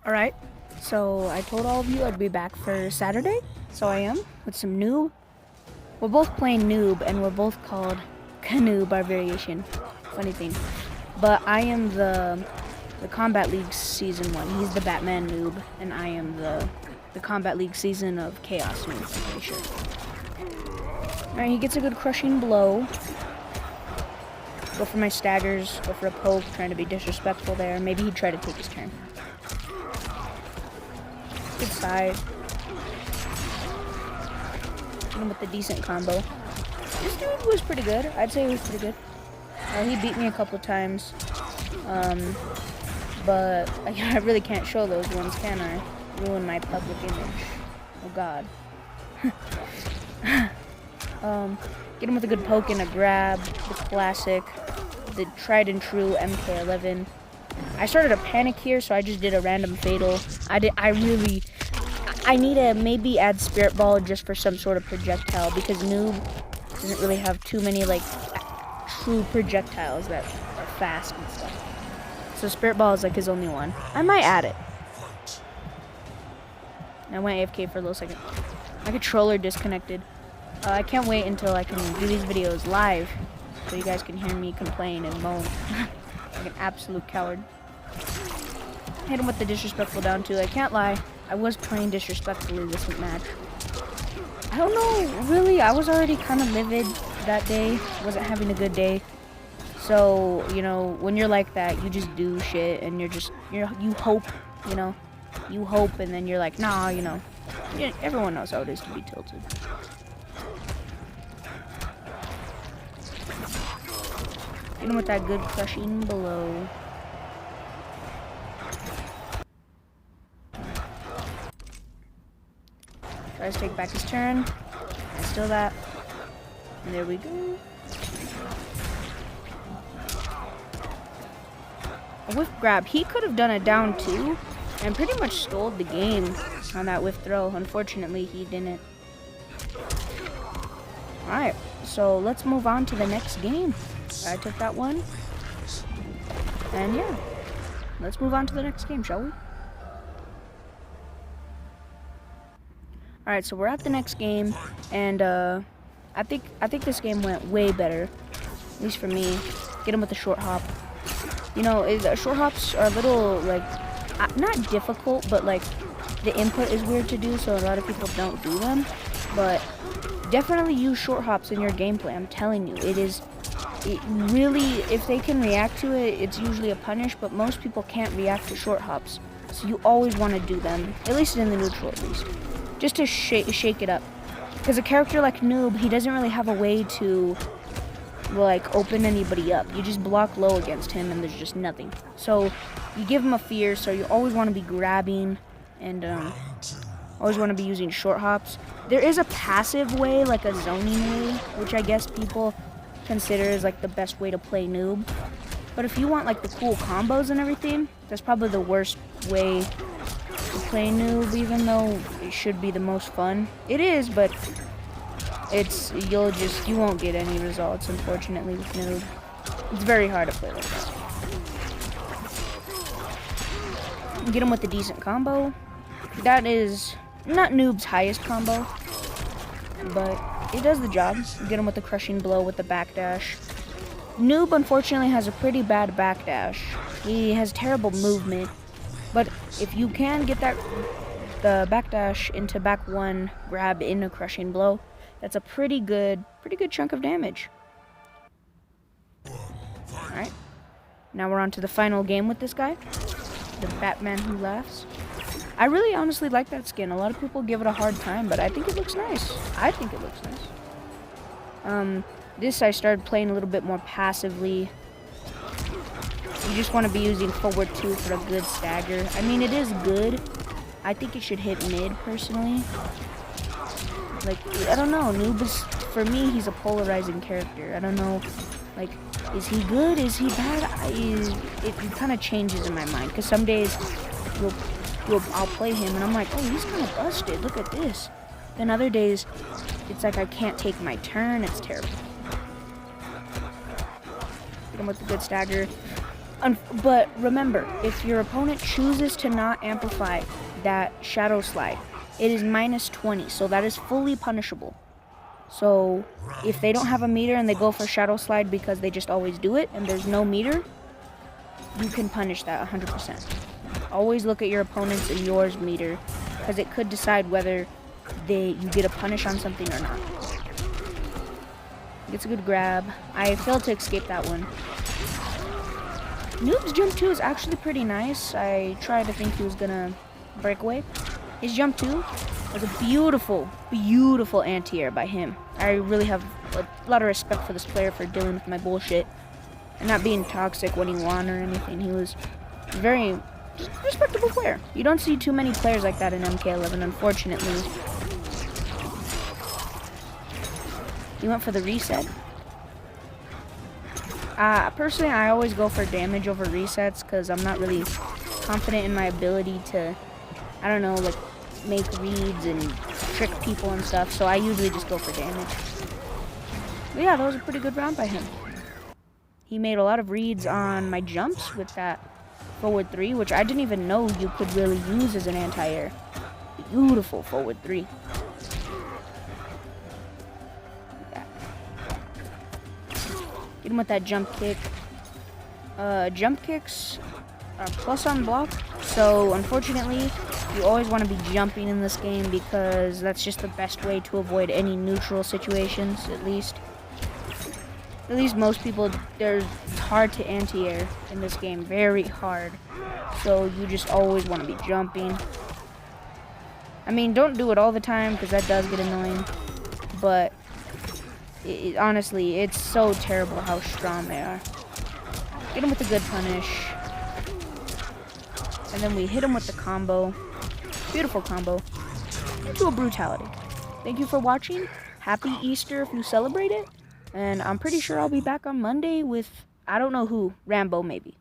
Alright, so I told all of you I'd be back for Saturday, so I am, with some Noob. We're both playing Noob, and we're both called Canoe, our variation. Funny thing. But I am the Combat League Season 1. He's the Batman Noob, and I am the Combat League Season of Chaos Noob, I'm pretty sure. Alright, he gets a good crushing blow. Go for my staggers, go for a poke, trying to be disrespectful there. Maybe he'd try to take his turn. Good side. Hit him with a decent combo. This dude was pretty good. I'd say he was pretty good. He beat me a couple times. But I really can't show those ones, can I? Ruin my public image. Oh god. Get him with a good poke and a grab. The classic. The tried and true MK11. I started a panic here, so I just did a random fatal. I need to maybe add Spirit Ball just for some sort of projectile, because Noob doesn't really have too many, like, true projectiles that are fast and stuff. So Spirit Ball is, like, his only one. I might add it. I went AFK for a little second. My controller disconnected. I can't wait until I can do these videos live, so you guys can hear me complain and moan. Like an absolute coward. Hit him with the disrespectful down too. I can't lie, I was playing disrespectfully this match. I don't know, really, I was already kind of livid that day. Wasn't having a good day. So, you know, when you're like that, you just do shit and you hope, you know. You hope and then you're like, nah, you know. Everyone knows how it is to be tilted. Hit him with that good crushing blow. Tries to take back his turn. And still that. And there we go. A whiff grab. He could have done a down two and pretty much stole the game on that whiff throw. Unfortunately, he didn't. Alright, so let's move on to the next game. I took that one. And yeah, let's move on to the next game, shall we? Alright, so we're at the next game, and I think this game went way better, at least for me. Get him with the short hop. You know, short hops are a little, like, not difficult, but like the input is weird to do, so a lot of people don't do them. But definitely use short hops in your gameplay. I'm telling you, it really, if they can react to it, it's usually a punish, but most people can't react to short hops. So you always want to do them, at least in the neutral at least, just to shake it up. Because a character like Noob, he doesn't really have a way to, like, open anybody up. You just block low against him and there's just nothing. So you give him a fear, so you always want to be grabbing and always want to be using short hops. There is a passive way, like a zoning way, which I guess people consider as like the best way to play Noob. But if you want like the cool combos and everything, that's probably the worst way to play Noob, even though it should be the most fun. It is, but you won't get any results, unfortunately, with Noob. It's very hard to play like that. Get him with a decent combo. That is not Noob's highest combo, but it does the job. Get him with the crushing blow with the backdash. Noob, unfortunately, has a pretty bad backdash. He has terrible movement, but if you can get the backdash into back one, grab in a crushing blow, that's a pretty good chunk of damage. Alright, now we're on to the final game with this guy, the Batman Who Laughs. I really honestly like that skin. A lot of people give it a hard time, but I think it looks nice. I think it looks nice. This I started playing a little bit more passively. You just want to be using forward 2 for a good stagger. I mean, it is good. I think it should hit mid, personally. Like, I don't know. Noob is, for me, he's a polarizing character. I don't know, like, is he good? Is he bad? It kind of changes in my mind, because some days I'll play him and I'm like, oh, he's kind of busted. Look at this. Then other days, it's like I can't take my turn. It's terrible. Hit him with a good stagger. But remember, if your opponent chooses to not amplify that shadow slide, it is -20, so that is fully punishable. So if they don't have a meter and they go for shadow slide because they just always do it and there's no meter, you can punish that 100%. Always look at your opponent's and yours meter, because it could decide whether you get a punish on something or not. Gets a good grab. I failed to escape that one. Noob's jump 2 is actually pretty nice. I tried to think he was gonna break away. His jump 2 was a beautiful, beautiful anti-air by him. I really have a lot of respect for this player for dealing with my bullshit and not being toxic when he won or anything. He was a very respectable player. You don't see too many players like that in MK11, unfortunately. He went for the reset. Personally, I always go for damage over resets because I'm not really confident in my ability to, I don't know, like, make reads and trick people and stuff, so I usually just go for damage. But yeah, that was a pretty good round by him. He made a lot of reads on my jumps with that forward 3, which I didn't even know you could really use as an anti-air. Beautiful forward 3. Get him with that jump kick. Jump kicks are plus on block, so unfortunately, you always want to be jumping in this game because that's just the best way to avoid any neutral situations, at least. At least most people, it's hard to anti-air in this game, very hard. So you just always want to be jumping. I mean, don't do it all the time because that does get annoying, but honestly, it's so terrible how strong they are. Get him with a good punish. And then we hit him with the combo. Beautiful combo. Into a brutality. Thank you for watching. Happy Easter if you celebrate it. And I'm pretty sure I'll be back on Monday with, I don't know who, Rambo maybe.